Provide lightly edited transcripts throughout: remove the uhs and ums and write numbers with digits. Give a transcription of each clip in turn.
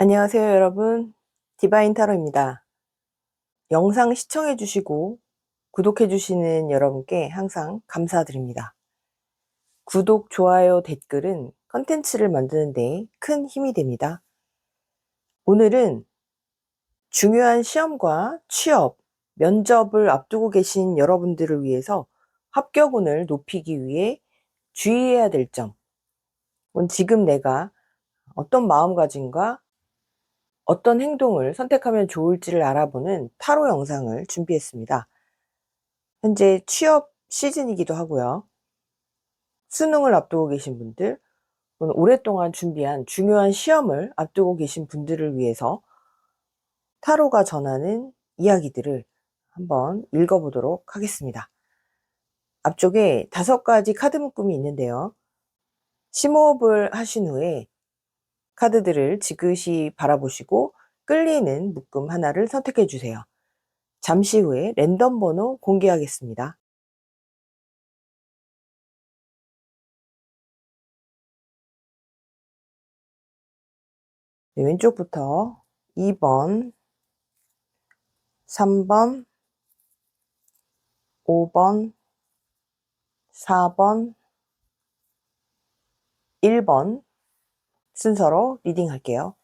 안녕하세요, 여러분. 디바인 타로입니다. 영상 시청해 주시고 구독해 주시는 여러분께 항상 감사드립니다. 구독, 좋아요, 댓글은 컨텐츠를 만드는 데 큰 힘이 됩니다. 오늘은 중요한 시험과 취업, 면접을 앞두고 계신 여러분들을 위해서 합격운을 높이기 위해 주의해야 될 점, 지금 내가 어떤 마음가짐과 어떤 행동을 선택하면 좋을지를 알아보는 타로 영상을 준비했습니다. 현재 취업 시즌이기도 하고요. 수능을 앞두고 계신 분들, 또는 오랫동안 준비한 중요한 시험을 앞두고 계신 분들을 위해서 타로가 전하는 이야기들을 한번 읽어보도록 하겠습니다. 앞쪽에 5가지 카드 묶음이 있는데요. 심호흡을 하신 후에 카드들을 지그시 바라보시고 끌리는 묶음 하나를 선택해 주세요. 잠시 후에 랜덤 번호 공개하겠습니다. 네, 왼쪽부터 2번, 3번, 5번, 4번, 1번 순서로 리딩 할게요.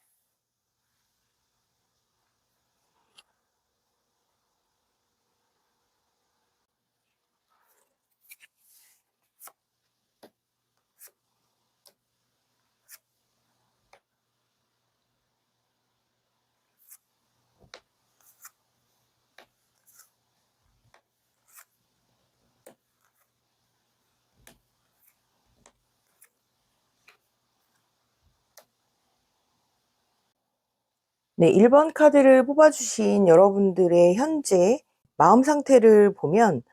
네, 1번 카드를 뽑아주신 여러분들의 현재 마음 상태를 보면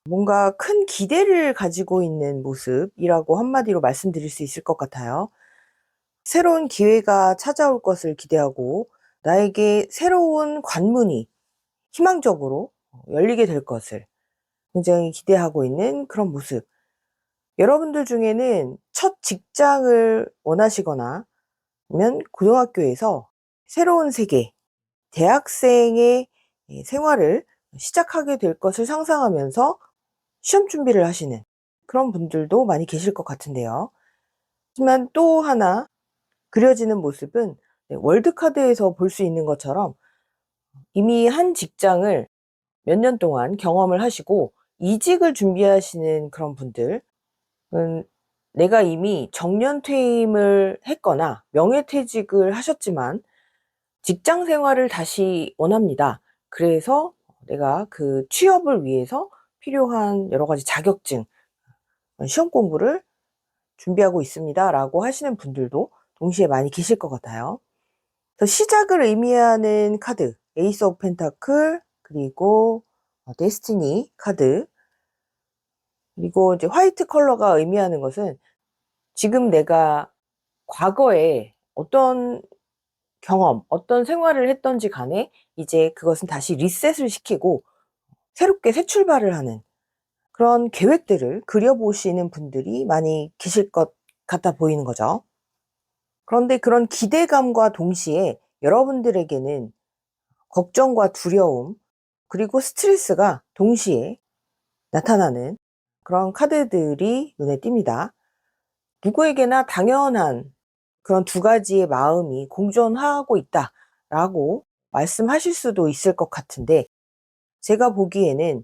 뭔가 큰 기대를 가지고 있는 모습이라고 한마디로 말씀드릴 수 있을 것 같아요. 새로운 기회가 찾아올 것을 기대하고 나에게 새로운 관문이 희망적으로 열리게 될 것을 굉장히 기대하고 있는 그런 모습. 여러분들 중에는 첫 직장을 원하시거나 아니면 고등학교에서 새로운 세계, 대학생의 생활을 시작하게 될 것을 상상하면서 시험 준비를 하시는 그런 분들도 많이 계실 것 같은데요. 하지만 또 하나 그려지는 모습은 월드카드에서 볼 수 있는 것처럼 이미 한 직장을 몇 년 동안 경험을 하시고 이직을 준비하시는 그런 분들, 내가 이미 정년퇴임을 했거나 명예퇴직을 하셨지만 직장 생활을 다시 원합니다. 그래서 내가 그 취업을 위해서 필요한 여러 가지 자격증, 시험 공부를 준비하고 있습니다. 라고 하시는 분들도 동시에 많이 계실 것 같아요. 그래서 시작을 의미하는 카드, 에이스 오브 펜타클, 그리고 데스티니 카드, 그리고 이제 화이트 컬러가 의미하는 것은 지금 내가 과거에 어떤 경험, 어떤 생활을 했던지 간에 이제 그것은 다시 리셋을 시키고 새롭게 새 출발을 하는 그런 계획들을 그려보시는 분들이 많이 계실 것 같아 보이는 거죠. 그런데 그런 기대감과 동시에 여러분들에게는 걱정과 두려움, 그리고 스트레스가 동시에 나타나는 그런 카드들이 눈에 띕니다. 누구에게나 당연한 그런 2가지의 마음이 공존하고 있다라고 말씀하실 수도 있을 것 같은데, 제가 보기에는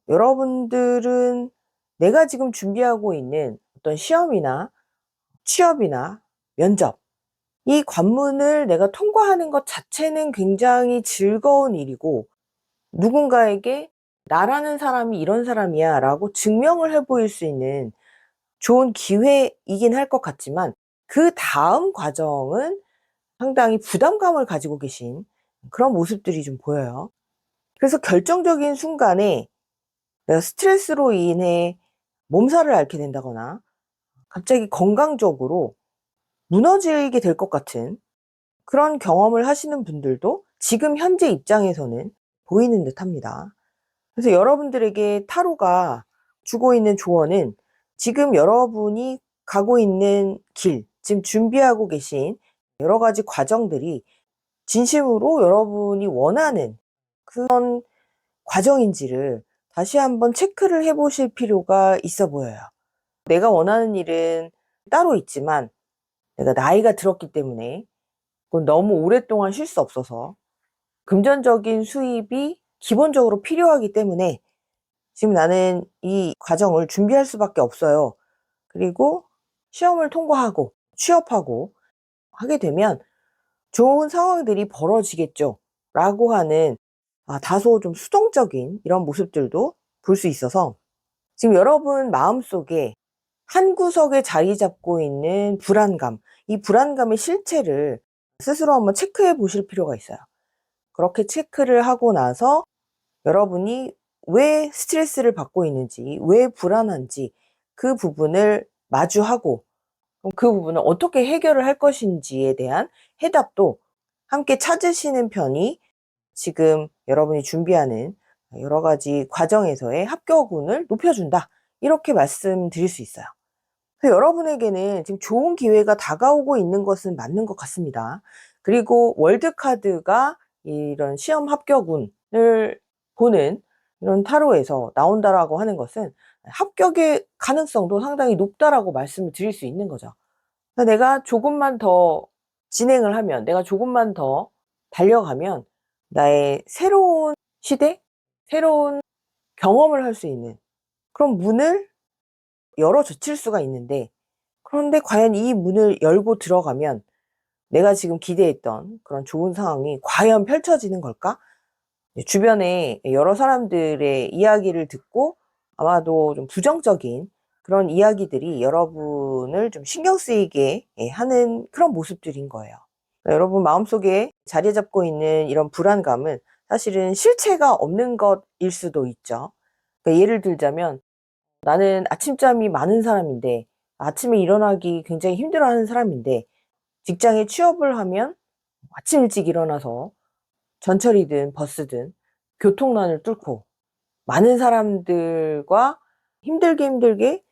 여러분들은 내가 지금 준비하고 있는 어떤 시험이나 취업이나 면접, 이 관문을 내가 통과하는 것 자체는 굉장히 즐거운 일이고, 누군가에게 나라는 사람이 이런 사람이야 라고 증명을 해 보일 수 있는 좋은 기회이긴 할 것 같지만, 그 다음 과정은 상당히 부담감을 가지고 계신 그런 모습들이 좀 보여요. 그래서 결정적인 순간에 내가 스트레스로 인해 몸살을 앓게 된다거나 갑자기 건강적으로 무너지게 될 것 같은 그런 경험을 하시는 분들도 지금 현재 입장에서는 보이는 듯합니다. 그래서 여러분들에게 타로가 주고 있는 조언은 지금 여러분이 가고 있는 길, 지금 준비하고 계신 여러 가지 과정들이 진심으로 여러분이 원하는 그런 과정인지를 다시 한번 체크를 해 보실 필요가 있어 보여요. 내가 원하는 일은 따로 있지만 내가 나이가 들었기 때문에 그건 너무 오랫동안 쉴 수 없어서 금전적인 수입이 기본적으로 필요하기 때문에 지금 나는 이 과정을 준비할 수밖에 없어요. 그리고 시험을 통과하고 취업하고 하게 되면 좋은 상황들이 벌어지겠죠. 라고 하는 다소 좀 수동적인 이런 모습들도 볼 수 있어서 지금 여러분 마음속에 한 구석에 자리 잡고 있는 불안감, 이 불안감의 실체를 스스로 한번 체크해 보실 필요가 있어요. 그렇게 체크를 하고 나서 여러분이 왜 스트레스를 받고 있는지, 왜 불안한지 그 부분을 마주하고 그럼 그 부분을 어떻게 해결을 할 것인지에 대한 해답도 함께 찾으시는 편이 지금 여러분이 준비하는 여러 가지 과정에서의 합격운을 높여준다. 이렇게 말씀드릴 수 있어요. 그래서 여러분에게는 지금 좋은 기회가 다가오고 있는 것은 맞는 것 같습니다. 그리고 월드카드가 이런 시험 합격운을 보는 이런 타로에서 나온다라고 하는 것은 합격의 가능성도 상당히 높다라고 말씀을 드릴 수 있는 거죠. 그러니까 내가 조금만 더 진행을 하면, 내가 조금만 더 달려가면 나의 새로운 시대, 새로운 경험을 할 수 있는 그런 문을 열어젖힐 수가 있는데, 그런데 과연 이 문을 열고 들어가면 내가 지금 기대했던 그런 좋은 상황이 과연 펼쳐지는 걸까? 주변에 여러 사람들의 이야기를 듣고 아마도 좀 부정적인 그런 이야기들이 여러분을 좀 신경 쓰이게 하는 그런 모습들인 거예요. 여러분 마음속에 자리 잡고 있는 이런 불안감은 사실은 실체가 없는 것일 수도 있죠. 그러니까 예를 들자면 나는 아침잠이 많은 사람인데 아침에 일어나기 굉장히 힘들어하는 사람인데 직장에 취업을 하면 아침 일찍 일어나서 전철이든 버스든 교통난을 뚫고 많은 사람들과 힘들게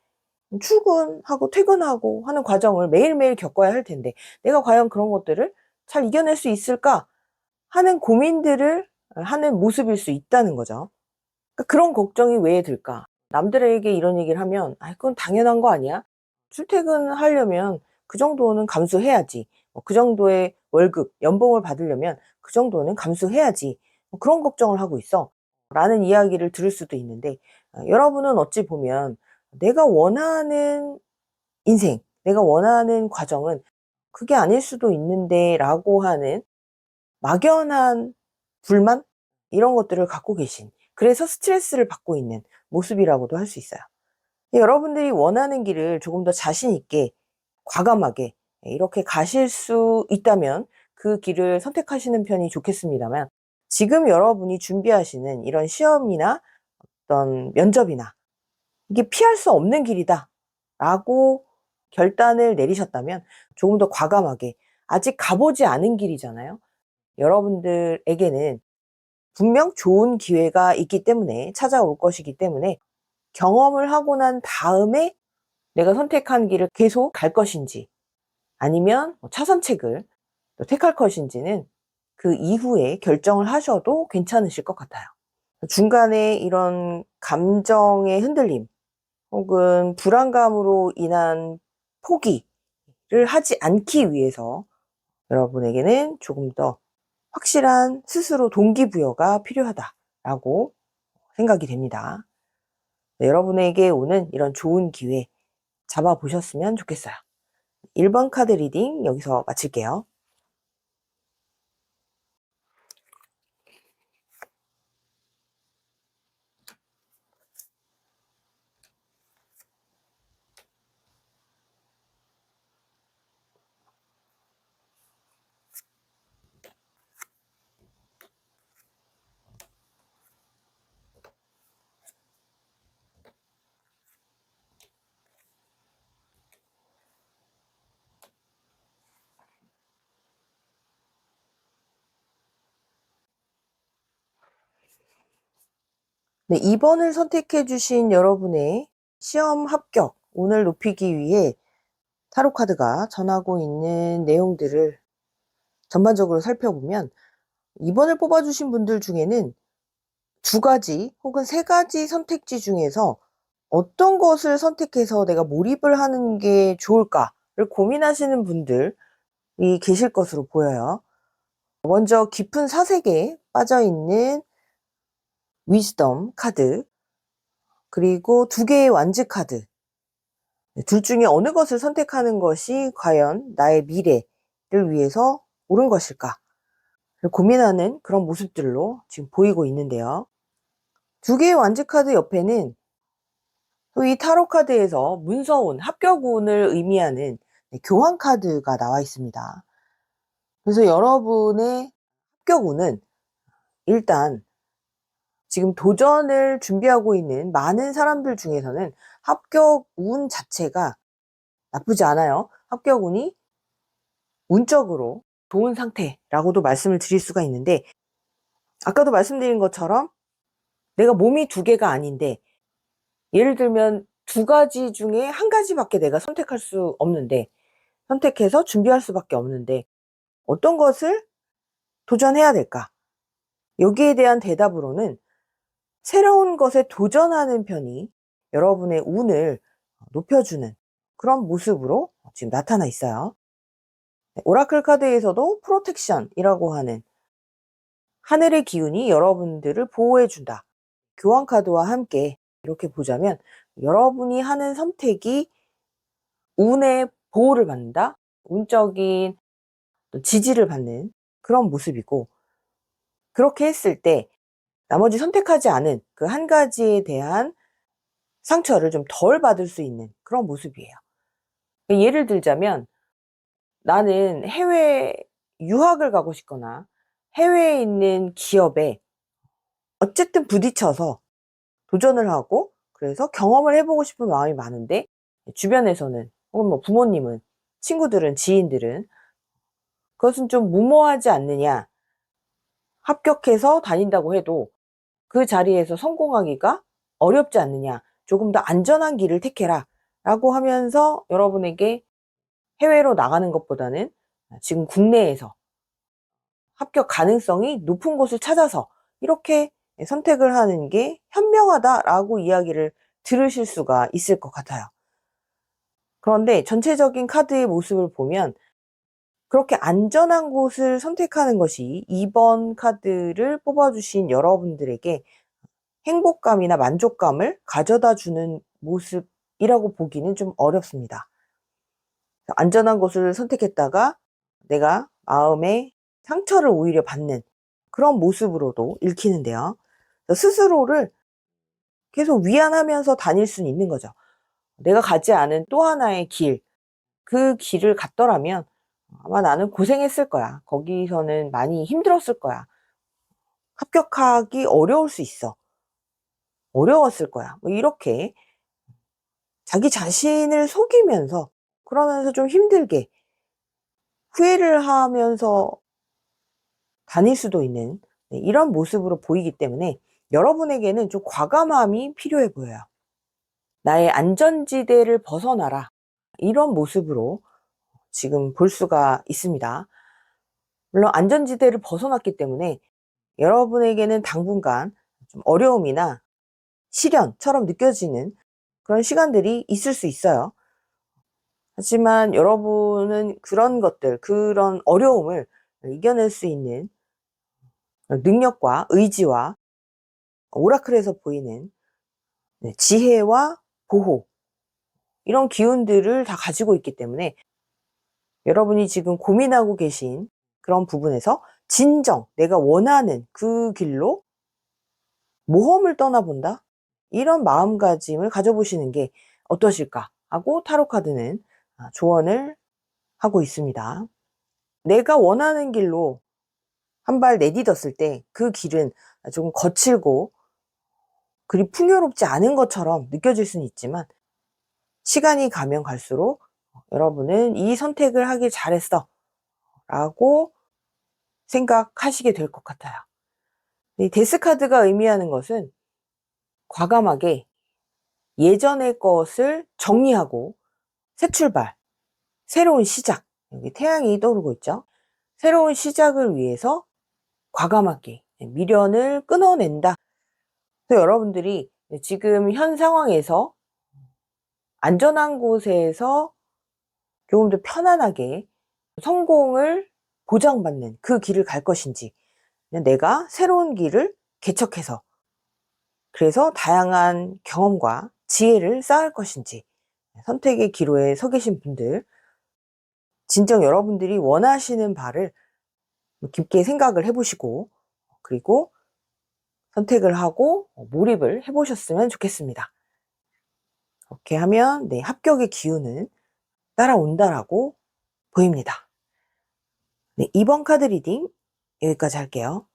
출근하고 퇴근하고 하는 과정을 매일매일 겪어야 할 텐데 내가 과연 그런 것들을 잘 이겨낼 수 있을까 하는 고민들을 하는 모습일 수 있다는 거죠. 그러니까 그런 걱정이 왜 들까? 남들에게 이런 얘기를 하면 그건 당연한 거 아니야? 출퇴근하려면 그 정도는 감수해야지. 그 정도의 월급, 연봉을 받으려면 그 정도는 감수해야지. 그런 걱정을 하고 있어. 라는 이야기를 들을 수도 있는데 여러분은 어찌 보면 내가 원하는 인생, 내가 원하는 과정은 그게 아닐 수도 있는데 라고 하는 막연한 불만? 이런 것들을 갖고 계신, 그래서 스트레스를 받고 있는 모습이라고도 할 수 있어요. 여러분들이 원하는 길을 조금 더 자신 있게 과감하게 이렇게 가실 수 있다면 그 길을 선택하시는 편이 좋겠습니다만 지금 여러분이 준비하시는 이런 시험이나 어떤 면접이나 이게 피할 수 없는 길이다 라고 결단을 내리셨다면 조금 더 과감하게, 아직 가보지 않은 길이잖아요. 여러분들에게는 분명 좋은 기회가 있기 때문에, 찾아올 것이기 때문에 경험을 하고 난 다음에 내가 선택한 길을 계속 갈 것인지 아니면 차선책을 또 택할 것인지는 그 이후에 결정을 하셔도 괜찮으실 것 같아요. 중간에 이런 감정의 흔들림 혹은 불안감으로 인한 포기를 하지 않기 위해서 여러분에게는 조금 더 확실한 스스로 동기부여가 필요하다라고 생각이 됩니다. 여러분에게 오는 이런 좋은 기회 잡아보셨으면 좋겠어요. 1번 카드 리딩 여기서 마칠게요. 네, 2번을 선택해 주신 여러분의 시험 합격 운을 높이기 위해 타로 카드가 전하고 있는 내용들을 전반적으로 살펴보면 이번을 뽑아주신 분들 중에는 2가지 혹은 3가지 선택지 중에서 어떤 것을 선택해서 내가 몰입을 하는 게 좋을까를 고민하시는 분들이 계실 것으로 보여요. 먼저 깊은 사색에 빠져있는 위즈덤 카드, 그리고 2개의 완즈 카드. 둘 중에 어느 것을 선택하는 것이 과연 나의 미래를 위해서 옳은 것일까? 고민하는 그런 모습들로 지금 보이고 있는데요. 2개의 완즈 카드 옆에는 또 이 타로 카드에서 문서운, 합격운을 의미하는 교환 카드가 나와 있습니다. 그래서 여러분의 합격운은 일단 지금 도전을 준비하고 있는 많은 사람들 중에서는 합격운 자체가 나쁘지 않아요. 합격운이 운적으로 좋은 상태라고도 말씀을 드릴 수가 있는데, 아까도 말씀드린 것처럼 내가 몸이 2개가 아닌데, 예를 들면 2가지 중에 1가지밖에 내가 선택할 수 없는데, 선택해서 준비할 수밖에 없는데 어떤 것을 도전해야 될까? 여기에 대한 대답으로는 새로운 것에 도전하는 편이 여러분의 운을 높여주는 그런 모습으로 지금 나타나 있어요. 오라클 카드에서도 프로텍션이라고 하는 하늘의 기운이 여러분들을 보호해준다. 교환 카드와 함께 이렇게 보자면 여러분이 하는 선택이 운의 보호를 받는다. 운적인 지지를 받는 그런 모습이고, 그렇게 했을 때 나머지 선택하지 않은 그 1가지에 대한 상처를 좀 덜 받을 수 있는 그런 모습이에요. 예를 들자면 나는 해외 유학을 가고 싶거나 해외에 있는 기업에 어쨌든 부딪혀서 도전을 하고 그래서 경험을 해보고 싶은 마음이 많은데, 주변에서는 혹은 뭐 부모님은, 친구들은, 지인들은 그것은 좀 무모하지 않느냐, 합격해서 다닌다고 해도 그 자리에서 성공하기가 어렵지 않느냐, 조금 더 안전한 길을 택해라 라고 하면서 여러분에게 해외로 나가는 것보다는 지금 국내에서 합격 가능성이 높은 곳을 찾아서 이렇게 선택을 하는 게 현명하다라고 이야기를 들으실 수가 있을 것 같아요. 그런데 전체적인 카드의 모습을 보면 그렇게 안전한 곳을 선택하는 것이 이번 카드를 뽑아주신 여러분들에게 행복감이나 만족감을 가져다 주는 모습이라고 보기는 좀 어렵습니다. 안전한 곳을 선택했다가 내가 마음에 상처를 오히려 받는 그런 모습으로도 읽히는데요. 스스로를 계속 위안하면서 다닐 수는 있는 거죠. 내가 가지 않은 또 하나의 길, 그 길을 갔더라면 아마 나는 고생했을 거야. 거기서는 많이 힘들었을 거야. 합격하기 어려울 수 있어. 어려웠을 거야. 뭐 이렇게 자기 자신을 속이면서, 그러면서 좀 힘들게 후회를 하면서 다닐 수도 있는 이런 모습으로 보이기 때문에 여러분에게는 좀 과감함이 필요해 보여요. 나의 안전지대를 벗어나라, 이런 모습으로 지금 볼 수가 있습니다. 물론 안전지대를 벗어났기 때문에 여러분에게는 당분간 좀 어려움이나 시련처럼 느껴지는 그런 시간들이 있을 수 있어요. 하지만 여러분은 그런 것들, 그런 어려움을 이겨낼 수 있는 능력과 의지와 오라클에서 보이는 지혜와 보호, 이런 기운들을 다 가지고 있기 때문에 여러분이 지금 고민하고 계신 그런 부분에서 진정 내가 원하는 그 길로 모험을 떠나본다, 이런 마음가짐을 가져보시는 게 어떠실까 하고 타로 카드는 조언을 하고 있습니다. 내가 원하는 길로 한 발 내딛었을 때 그 길은 조금 거칠고 그리 풍요롭지 않은 것처럼 느껴질 수는 있지만, 시간이 가면 갈수록 여러분은 이 선택을 하길 잘했어 라고 생각하시게 될 것 같아요. 이 데스카드가 의미하는 것은 과감하게 예전의 것을 정리하고 새 출발, 새로운 시작, 여기 태양이 떠오르고 있죠. 새로운 시작을 위해서 과감하게 미련을 끊어낸다. 그래서 여러분들이 지금 현 상황에서 안전한 곳에서 조금 더 편안하게 성공을 보장받는 그 길을 갈 것인지, 내가 새로운 길을 개척해서 그래서 다양한 경험과 지혜를 쌓을 것인지, 선택의 기로에 서 계신 분들, 진정 여러분들이 원하시는 바를 깊게 생각을 해보시고, 그리고 선택을 하고 몰입을 해보셨으면 좋겠습니다. 그렇게 하면 합격의 기운은 따라온다라고 보입니다. 네, 이번 카드 리딩 여기까지 할게요.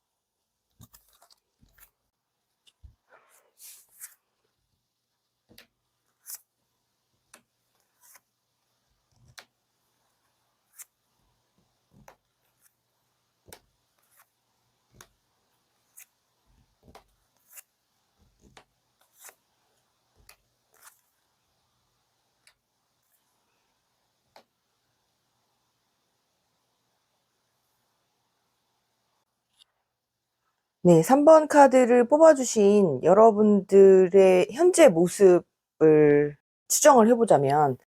네, 3번 카드를 뽑아주신 여러분들의 현재 모습을 추정을 해보자면,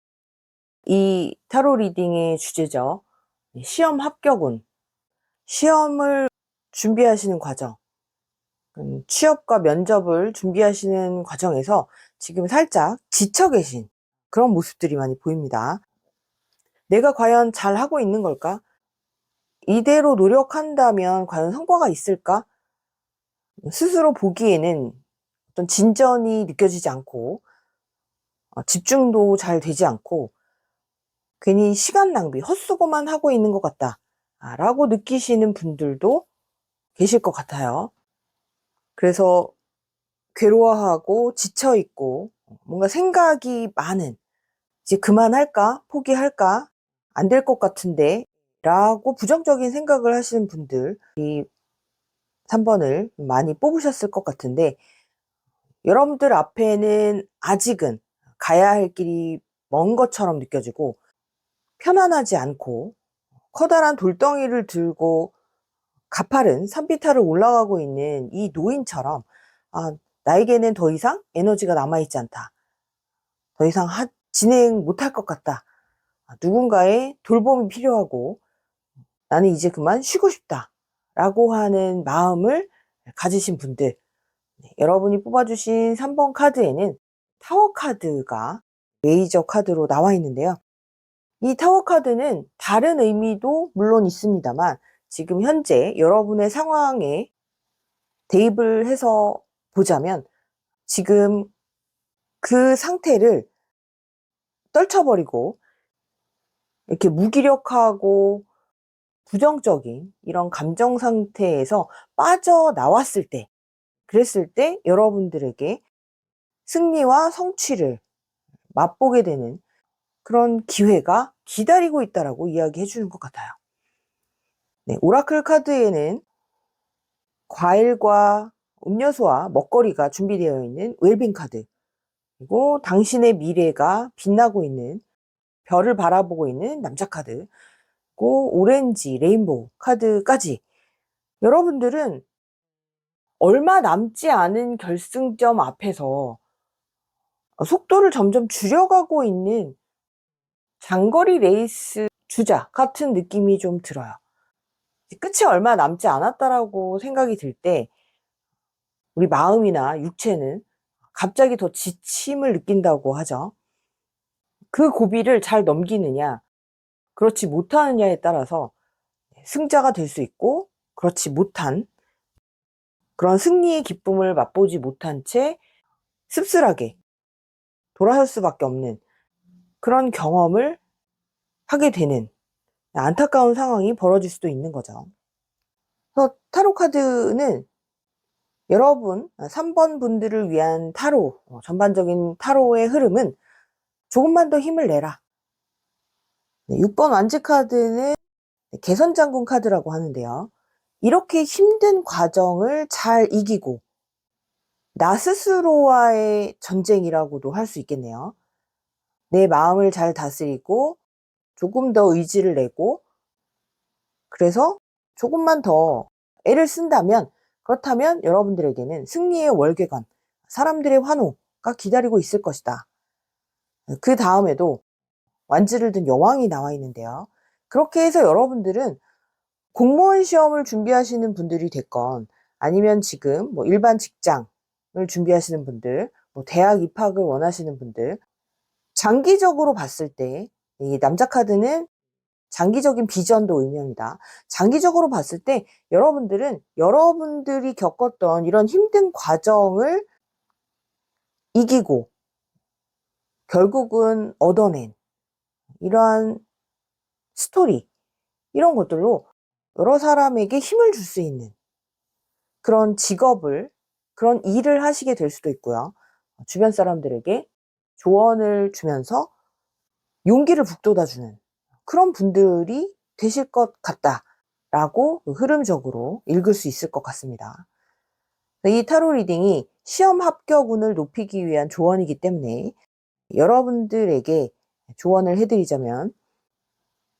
이 타로 리딩의 주제죠. 시험 합격운, 시험을 준비하시는 과정, 취업과 면접을 준비하시는 과정에서 지금 살짝 지쳐 계신 그런 모습들이 많이 보입니다. 내가 과연 잘하고 있는 걸까? 이대로 노력한다면 과연 성과가 있을까? 스스로 보기에는 어떤 진전이 느껴지지 않고, 집중도 잘 되지 않고, 괜히 시간 낭비, 헛수고만 하고 있는 것 같다 라고 느끼시는 분들도 계실 것 같아요. 그래서 괴로워하고 지쳐있고 뭔가 생각이 많은, 이제 그만할까? 포기할까? 안 될 것 같은데 라고 부정적인 생각을 하시는 분들이 3번을 많이 뽑으셨을 것 같은데, 여러분들 앞에는 아직은 가야 할 길이 먼 것처럼 느껴지고 편안하지 않고, 커다란 돌덩이를 들고 가파른 산비탈을 올라가고 있는 이 노인처럼, 나에게는 더 이상 에너지가 남아있지 않다. 더 이상 진행 못할 것 같다. 누군가의 돌봄이 필요하고 나는 이제 그만 쉬고 싶다 라고 하는 마음을 가지신 분들, 여러분이 뽑아주신 3번 카드에는 타워 카드가 메이저 카드로 나와 있는데요. 이 타워 카드는 다른 의미도 물론 있습니다만, 지금 현재 여러분의 상황에 대입을 해서 보자면 지금 그 상태를 떨쳐버리고 이렇게 무기력하고 부정적인 이런 감정 상태에서 빠져나왔을 때, 그랬을 때 여러분들에게 승리와 성취를 맛보게 되는 그런 기회가 기다리고 있다라고 이야기해 주는 것 같아요. 네, 오라클 카드에는 과일과 음료수와 먹거리가 준비되어 있는 웰빙 카드, 그리고 당신의 미래가 빛나고 있는 별을 바라보고 있는 남자 카드, 그리고 오렌지, 레인보우 카드까지, 여러분들은 얼마 남지 않은 결승점 앞에서 속도를 점점 줄여가고 있는 장거리 레이스 주자 같은 느낌이 좀 들어요. 끝이 얼마 남지 않았다라고 생각이 들 때 우리 마음이나 육체는 갑자기 더 지침을 느낀다고 하죠. 그 고비를 잘 넘기느냐, 그렇지 못하느냐에 따라서 승자가 될 수 있고, 그렇지 못한, 그런 승리의 기쁨을 맛보지 못한 채 씁쓸하게 돌아설 수밖에 없는 그런 경험을 하게 되는 안타까운 상황이 벌어질 수도 있는 거죠. 그래서 타로 카드는 여러분 3번 분들을 위한 타로, 전반적인 타로의 흐름은 조금만 더 힘을 내라. 6번 완즈 카드는 개선장군 카드라고 하는데요. 이렇게 힘든 과정을 잘 이기고 나 스스로와의 전쟁이라고도 할 수 있겠네요. 내 마음을 잘 다스리고 조금 더 의지를 내고, 그래서 조금만 더 애를 쓴다면, 그렇다면 여러분들에게는 승리의 월계관, 사람들의 환호가 기다리고 있을 것이다. 그 다음에도 완지를 든 여왕이 나와 있는데요. 그렇게 해서 여러분들은 공무원 시험을 준비하시는 분들이 됐건, 아니면 지금 뭐 일반 직장을 준비하시는 분들, 뭐 대학 입학을 원하시는 분들, 장기적으로 봤을 때 이 남자 카드는 장기적인 비전도 의미합니다. 장기적으로 봤을 때 여러분들은 여러분들이 겪었던 이런 힘든 과정을 이기고 결국은 얻어낸 이러한 스토리, 이런 것들로 여러 사람에게 힘을 줄 수 있는 그런 직업을, 그런 일을 하시게 될 수도 있고요. 주변 사람들에게 조언을 주면서 용기를 북돋아주는 그런 분들이 되실 것 같다라고 흐름적으로 읽을 수 있을 것 같습니다. 이 타로 리딩이 시험 합격운을 높이기 위한 조언이기 때문에 여러분들에게 조언을 해드리자면,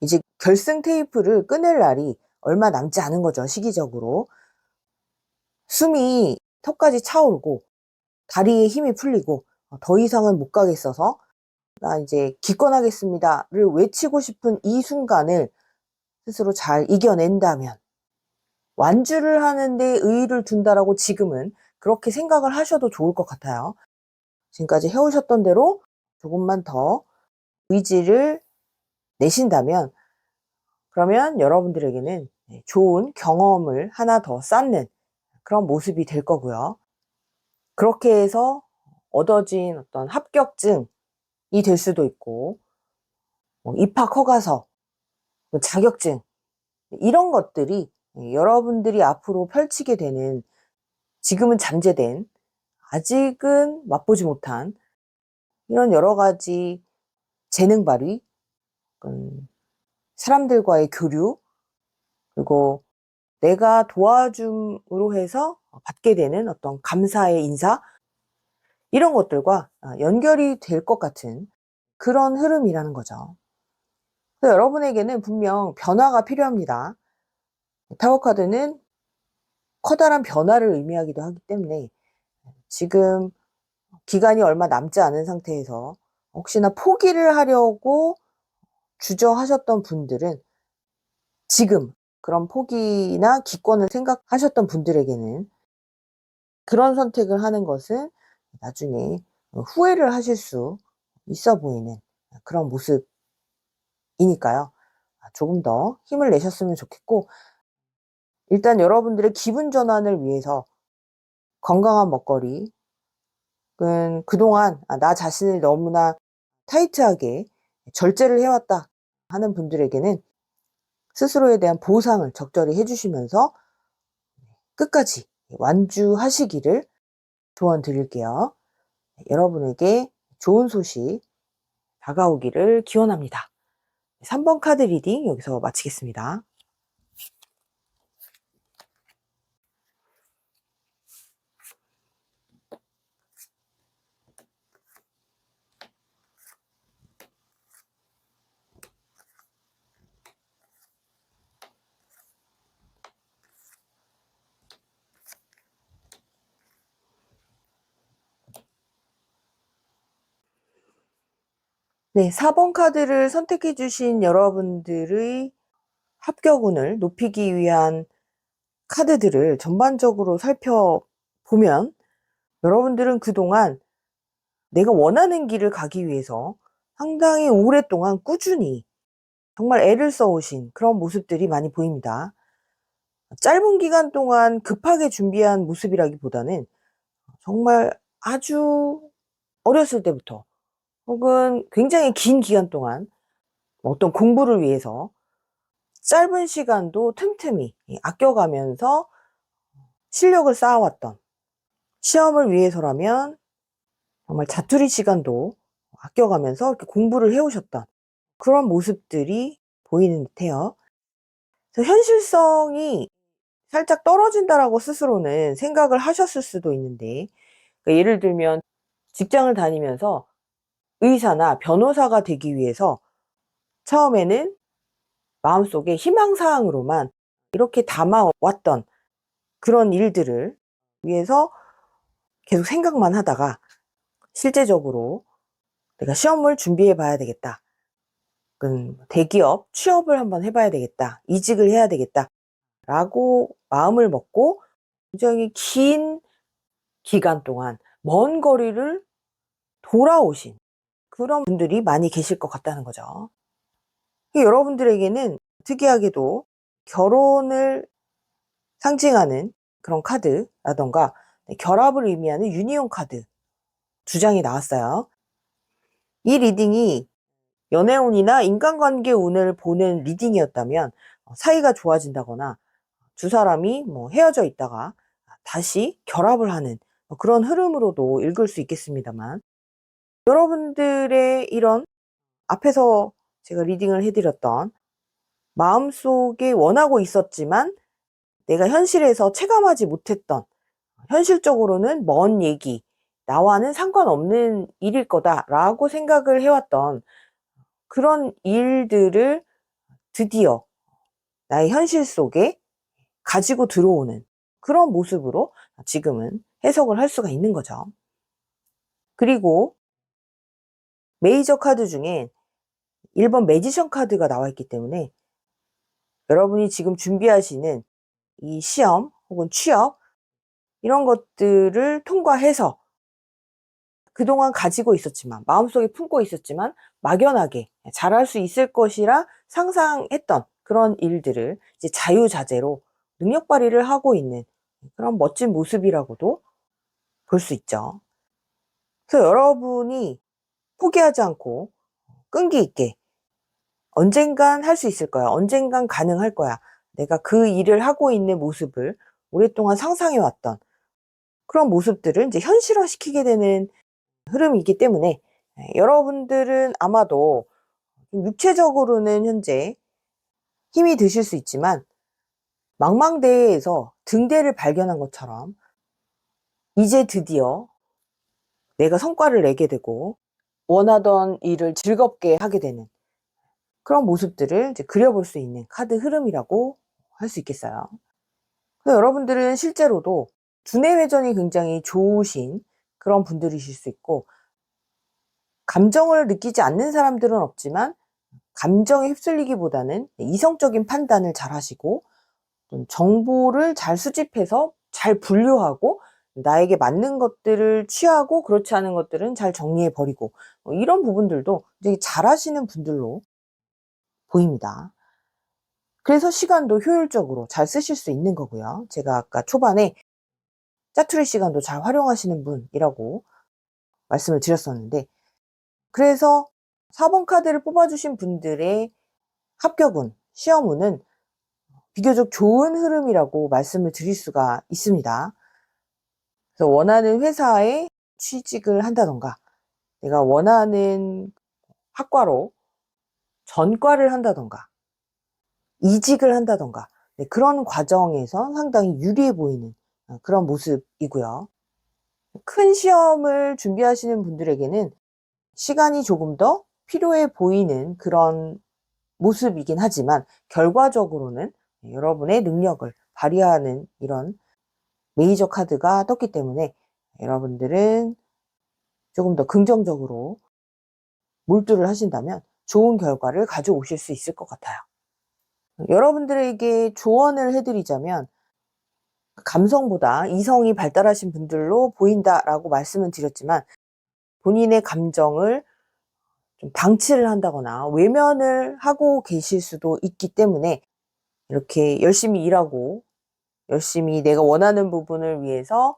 이제 결승 테이프를 끊을 날이 얼마 남지 않은 거죠. 시기적으로 숨이 턱까지 차오르고 다리에 힘이 풀리고 더 이상은 못 가겠어서 나 이제 기권하겠습니다를 외치고 싶은 이 순간을 스스로 잘 이겨낸다면, 완주를 하는데 의의를 둔다라고 지금은 그렇게 생각을 하셔도 좋을 것 같아요. 지금까지 해오셨던 대로 조금만 더 의지를 내신다면, 그러면 여러분들에게는 좋은 경험을 하나 더 쌓는 그런 모습이 될 거고요. 그렇게 해서 얻어진 어떤 합격증이 될 수도 있고, 입학 허가서, 자격증, 이런 것들이 여러분들이 앞으로 펼치게 되는, 지금은 잠재된, 아직은 맛보지 못한 이런 여러 가지 재능 발휘, 사람들과의 교류, 그리고 내가 도와줌으로 해서 받게 되는 어떤 감사의 인사, 이런 것들과 연결이 될 것 같은 그런 흐름이라는 거죠. 그래서 여러분에게는 분명 변화가 필요합니다. 타워 카드는 커다란 변화를 의미하기도 하기 때문에 지금 기간이 얼마 남지 않은 상태에서 혹시나 포기를 하려고 주저하셨던 분들은, 지금 그런 포기나 기권을 생각하셨던 분들에게는 그런 선택을 하는 것은 나중에 후회를 하실 수 있어 보이는 그런 모습이니까요. 조금 더 힘을 내셨으면 좋겠고, 일단 여러분들의 기분 전환을 위해서 건강한 먹거리, 그동안 나 자신을 너무나 타이트하게 절제를 해왔다 하는 분들에게는 스스로에 대한 보상을 적절히 해주시면서 끝까지 완주하시기를 조언 드릴게요. 여러분에게 좋은 소식 다가오기를 기원합니다. 3번 카드 리딩 여기서 마치겠습니다. 네, 4번 카드를 선택해 주신 여러분들의 합격운을 높이기 위한 카드들을 전반적으로 살펴보면, 여러분들은 그동안 내가 원하는 길을 가기 위해서 상당히 오랫동안 꾸준히 정말 애를 써오신 그런 모습들이 많이 보입니다. 짧은 기간 동안 급하게 준비한 모습이라기보다는 정말 아주 어렸을 때부터, 혹은 굉장히 긴 기간 동안 어떤 공부를 위해서 짧은 시간도 틈틈이 아껴가면서 실력을 쌓아왔던, 시험을 위해서라면 정말 자투리 시간도 아껴가면서 이렇게 공부를 해오셨던 그런 모습들이 보이는 듯해요. 그래서 현실성이 살짝 떨어진다라고 스스로는 생각을 하셨을 수도 있는데, 그러니까 예를 들면 직장을 다니면서 의사나 변호사가 되기 위해서 처음에는 마음속에 희망사항으로만 이렇게 담아왔던 그런 일들을 위해서 계속 생각만 하다가 실제적으로 내가 시험을 준비해 봐야 되겠다. 대기업 취업을 한번 해봐야 되겠다. 이직을 해야 되겠다. 라고 마음을 먹고 굉장히 긴 기간 동안 먼 거리를 돌아오신 그런 분들이 많이 계실 것 같다는 거죠. 여러분들에게는 특이하게도 결혼을 상징하는 그런 카드라던가 결합을 의미하는 유니온 카드 2장이 나왔어요. 이 리딩이 연애운이나 인간관계 운을 보는 리딩이었다면 사이가 좋아진다거나 두 사람이 헤어져 있다가 다시 결합을 하는 그런 흐름으로도 읽을 수 있겠습니다만, 여러분들의 이런 앞에서 제가 리딩을 해드렸던 마음속에 원하고 있었지만 내가 현실에서 체감하지 못했던, 현실적으로는 먼 얘기, 나와는 상관없는 일일 거다라고 생각을 해왔던 그런 일들을 드디어 나의 현실 속에 가지고 들어오는 그런 모습으로 지금은 해석을 할 수가 있는 거죠. 그리고 메이저 카드 중에 1번 매지션 카드가 나와 있기 때문에 여러분이 지금 준비하시는 이 시험 혹은 취업 이런 것들을 통과해서 그동안 가지고 있었지만, 마음속에 품고 있었지만 막연하게 잘할 수 있을 것이라 상상했던 그런 일들을 이제 자유자재로 능력 발휘를 하고 있는 그런 멋진 모습이라고도 볼 수 있죠. 그래서 여러분이 포기하지 않고 끈기 있게 언젠간 할 수 있을 거야. 언젠간 가능할 거야. 내가 그 일을 하고 있는 모습을 오랫동안 상상해 왔던 그런 모습들을 이제 현실화시키게 되는 흐름이기 때문에 여러분들은 아마도 육체적으로는 현재 힘이 드실 수 있지만 망망대해에서 등대를 발견한 것처럼 이제 드디어 내가 성과를 내게 되고 원하던 일을 즐겁게 하게 되는 그런 모습들을 이제 그려볼 수 있는 카드 흐름이라고 할 수 있겠어요. 그래서 여러분들은 실제로도 두뇌 회전이 굉장히 좋으신 그런 분들이실 수 있고, 감정을 느끼지 않는 사람들은 없지만 감정에 휩쓸리기보다는 이성적인 판단을 잘 하시고 정보를 잘 수집해서 잘 분류하고 나에게 맞는 것들을 취하고 그렇지 않은 것들은 잘 정리해 버리고 이런 부분들도 되게 잘 하시는 분들로 보입니다. 그래서 시간도 효율적으로 잘 쓰실 수 있는 거고요. 제가 아까 초반에 짜투리 시간도 잘 활용하시는 분이라고 말씀을 드렸었는데, 그래서 4번 카드를 뽑아주신 분들의 합격운, 시험운은 비교적 좋은 흐름이라고 말씀을 드릴 수가 있습니다. 그래서 원하는 회사에 취직을 한다던가, 내가 원하는 학과로 전과를 한다던가, 이직을 한다던가, 그런 과정에서 상당히 유리해 보이는 그런 모습이고요. 큰 시험을 준비하시는 분들에게는 시간이 조금 더 필요해 보이는 그런 모습이긴 하지만 결과적으로는 여러분의 능력을 발휘하는 이런 메이저 카드가 떴기 때문에 여러분들은 조금 더 긍정적으로 몰두를 하신다면 좋은 결과를 가져오실 수 있을 것 같아요. 여러분들에게 조언을 해드리자면 감성보다 이성이 발달하신 분들로 보인다라고 말씀은 드렸지만, 본인의 감정을 좀 방치를 한다거나 외면을 하고 계실 수도 있기 때문에 이렇게 열심히 일하고 열심히 내가 원하는 부분을 위해서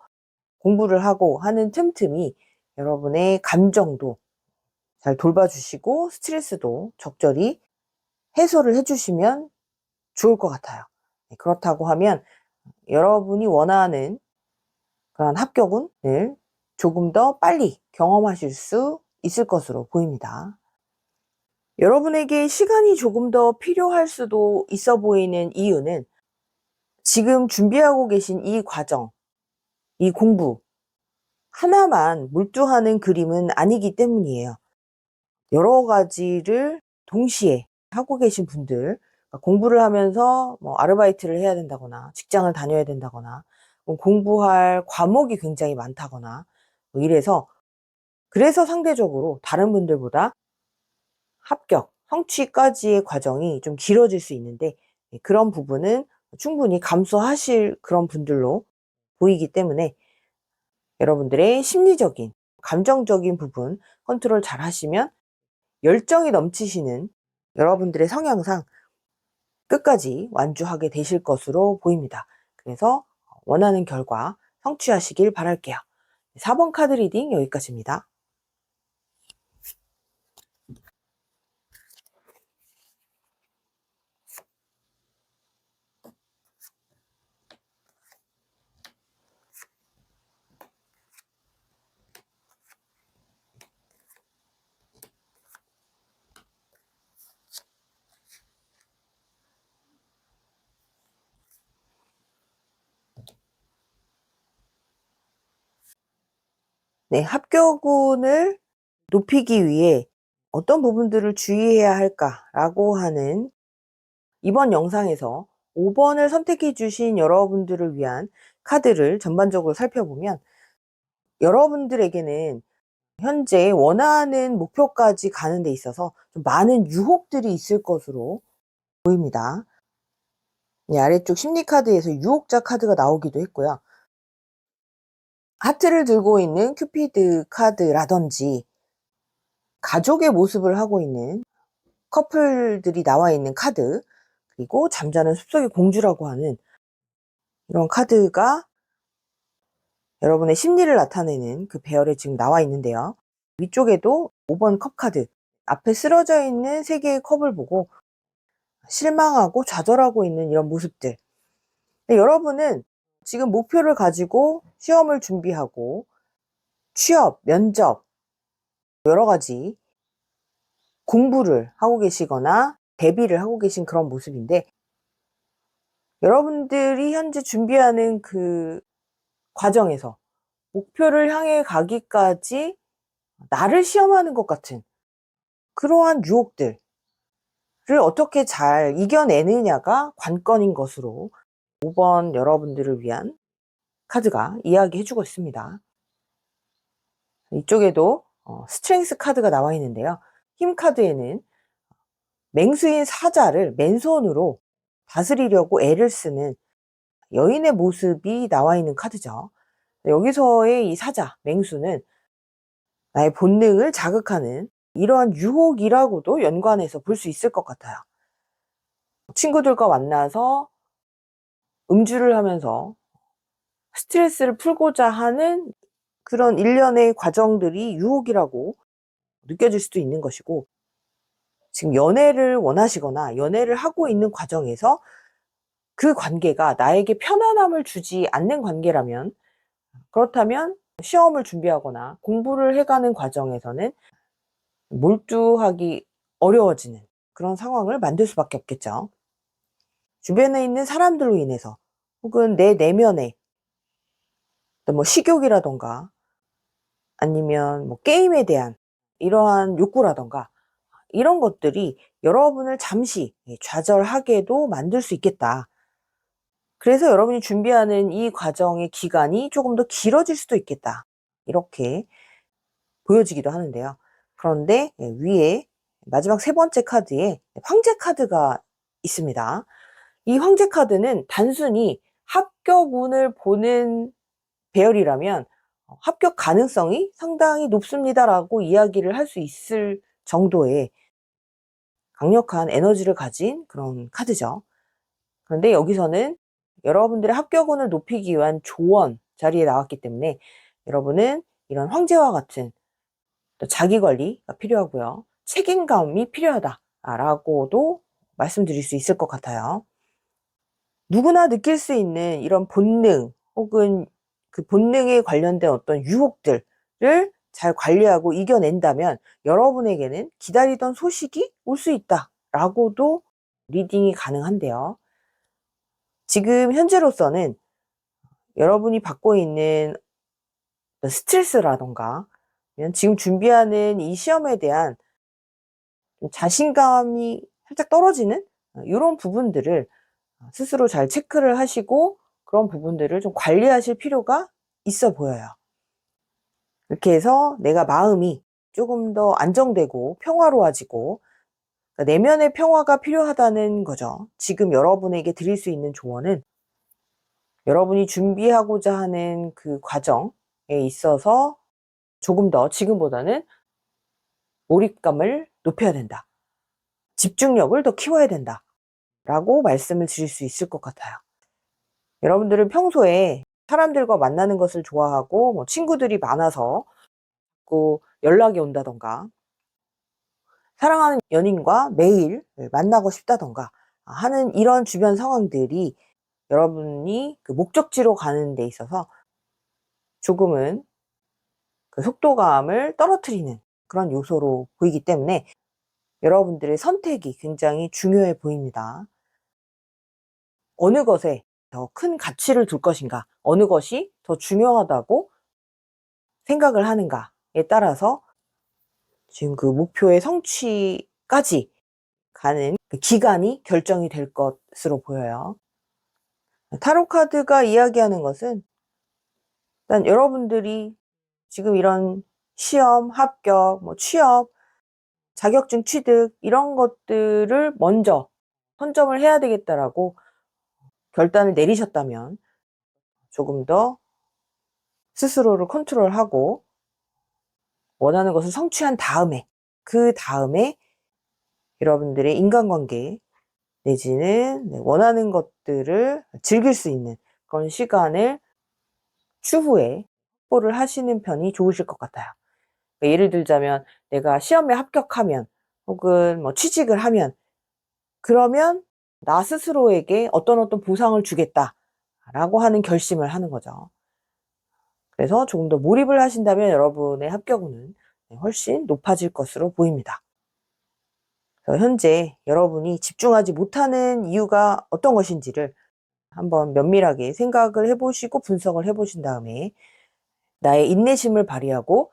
공부를 하고 하는 틈틈이 여러분의 감정도 잘 돌봐주시고 스트레스도 적절히 해소를 해주시면 좋을 것 같아요. 그렇다고 하면 여러분이 원하는 그런 합격운을 조금 더 빨리 경험하실 수 있을 것으로 보입니다. 여러분에게 시간이 조금 더 필요할 수도 있어 보이는 이유는 지금 준비하고 계신 이 과정, 이 공부 하나만 몰두하는 그림은 아니기 때문이에요. 여러 가지를 동시에 하고 계신 분들 그러니까 공부를 하면서 뭐 아르바이트를 해야 된다거나 직장을 다녀야 된다거나 공부할 과목이 굉장히 많다거나 뭐 이래서 그래서 상대적으로 다른 분들보다 합격, 성취까지의 과정이 좀 길어질 수 있는데 그런 부분은 충분히 감수하실 그런 분들로 보이기 때문에 여러분들의 심리적인, 감정적인 부분 컨트롤 잘 하시면 열정이 넘치시는 여러분들의 성향상 끝까지 완주하게 되실 것으로 보입니다. 그래서 원하는 결과 성취하시길 바랄게요. 4번 카드 리딩 여기까지입니다. 네, 합격운을 높이기 위해 어떤 부분들을 주의해야 할까라고 하는 이번 영상에서 5번을 선택해 주신 여러분들을 위한 카드를 전반적으로 살펴보면 여러분들에게는 현재 원하는 목표까지 가는 데 있어서 좀 많은 유혹들이 있을 것으로 보입니다. 네, 아래쪽 심리카드에서 유혹자 카드가 나오기도 했고요. 하트를 들고 있는 큐피드 카드라든지 가족의 모습을 하고 있는 커플들이 나와 있는 카드, 그리고 잠자는 숲속의 공주라고 하는 이런 카드가 여러분의 심리를 나타내는 그 배열에 지금 나와 있는데요. 위쪽에도 5번 컵 카드, 앞에 쓰러져 있는 3개의 컵을 보고 실망하고 좌절하고 있는 이런 모습들. 여러분은 지금 목표를 가지고 시험을 준비하고 취업, 면접, 여러 가지 공부를 하고 계시거나 대비를 하고 계신 그런 모습인데 여러분들이 현재 준비하는 그 과정에서 목표를 향해 가기까지 나를 시험하는 것 같은 그러한 유혹들을 어떻게 잘 이겨내느냐가 관건인 것으로 5번 여러분들을 위한 카드가 이야기해 주고 있습니다. 이쪽에도 스트렝스 카드가 나와 있는데요. 힘 카드에는 맹수인 사자를 맨손으로 다스리려고 애를 쓰는 여인의 모습이 나와 있는 카드죠. 여기서의 이 사자, 맹수는 나의 본능을 자극하는 이러한 유혹이라고도 연관해서 볼 수 있을 것 같아요. 친구들과 만나서 음주를 하면서 스트레스를 풀고자 하는 그런 일련의 과정들이 유혹이라고 느껴질 수도 있는 것이고 지금 연애를 원하시거나 연애를 하고 있는 과정에서 그 관계가 나에게 편안함을 주지 않는 관계라면 그렇다면 시험을 준비하거나 공부를 해가는 과정에서는 몰두하기 어려워지는 그런 상황을 만들 수밖에 없겠죠. 주변에 있는 사람들로 인해서 혹은 내 내면에 뭐 식욕이라던가 아니면 뭐 게임에 대한 이러한 욕구라던가 이런 것들이 여러분을 잠시 좌절하게도 만들 수 있겠다. 그래서 여러분이 준비하는 이 과정의 기간이 조금 더 길어질 수도 있겠다. 이렇게 보여지기도 하는데요. 그런데 위에 마지막 3번째 카드에 황제 카드가 있습니다. 이 황제 카드는 단순히 합격운을 보는 배열이라면 합격 가능성이 상당히 높습니다라고 이야기를 할 수 있을 정도의 강력한 에너지를 가진 그런 카드죠. 그런데 여기서는 여러분들의 합격운을 높이기 위한 조언 자리에 나왔기 때문에 여러분은 이런 황제와 같은 또 자기관리가 필요하고요. 책임감이 필요하다라고도 말씀드릴 수 있을 것 같아요. 누구나 느낄 수 있는 이런 본능 혹은 그 본능에 관련된 어떤 유혹들을 잘 관리하고 이겨낸다면 여러분에게는 기다리던 소식이 올 수 있다라고도 리딩이 가능한데요. 지금 현재로서는 여러분이 받고 있는 스트레스라던가 지금 준비하는 이 시험에 대한 자신감이 살짝 떨어지는 이런 부분들을 스스로 잘 체크를 하시고 그런 부분들을 좀 관리하실 필요가 있어 보여요. 이렇게 해서 내가 마음이 조금 더 안정되고 평화로워지고, 그러니까 내면의 평화가 필요하다는 거죠. 지금 여러분에게 드릴 수 있는 조언은 여러분이 준비하고자 하는 그 과정에 있어서 조금 더 지금보다는 몰입감을 높여야 된다. 집중력을 더 키워야 된다. 라고 말씀을 드릴 수 있을 것 같아요. 여러분들은 평소에 사람들과 만나는 것을 좋아하고 뭐 친구들이 많아서 꼭 연락이 온다던가 사랑하는 연인과 매일 만나고 싶다던가 하는 이런 주변 상황들이 여러분이 그 목적지로 가는 데 있어서 조금은 그 속도감을 떨어뜨리는 그런 요소로 보이기 때문에 여러분들의 선택이 굉장히 중요해 보입니다. 어느 것에 더 큰 가치를 둘 것인가, 어느 것이 더 중요하다고 생각을 하는가에 따라서 지금 그 목표의 성취까지 가는 그 기간이 결정이 될 것으로 보여요. 타로 카드가 이야기하는 것은 일단 여러분들이 지금 이런 시험, 합격, 뭐 취업, 자격증 취득 이런 것들을 먼저 선점을 해야 되겠다라고 결단을 내리셨다면 조금 더 스스로를 컨트롤하고 원하는 것을 성취한 다음에, 그 다음에 여러분들의 인간관계 내지는 원하는 것들을 즐길 수 있는 그런 시간을 추후에 확보를 하시는 편이 좋으실 것 같아요. 그러니까 예를 들자면 내가 시험에 합격하면 혹은 뭐 취직을 하면, 그러면 나 스스로에게 어떤 보상을 주겠다라고 하는 결심을 하는 거죠. 그래서 조금 더 몰입을 하신다면 여러분의 합격운은 훨씬 높아질 것으로 보입니다. 그래서 현재 여러분이 집중하지 못하는 이유가 어떤 것인지를 한번 면밀하게 생각을 해보시고 분석을 해보신 다음에 나의 인내심을 발휘하고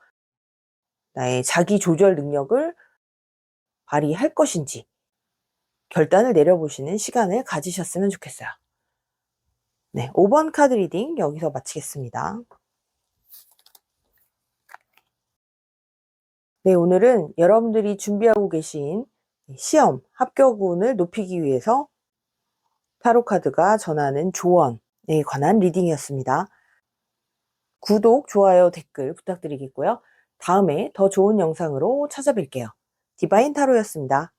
나의 자기 조절 능력을 발휘할 것인지 결단을 내려보시는 시간을 가지셨으면 좋겠어요. 네, 5번 카드 리딩 여기서 마치겠습니다. 네, 오늘은 여러분들이 준비하고 계신 시험 합격운을 높이기 위해서 타로 카드가 전하는 조언에 관한 리딩이었습니다. 구독, 좋아요, 댓글 부탁드리겠고요. 다음에 더 좋은 영상으로 찾아뵐게요. 디바인 타로였습니다.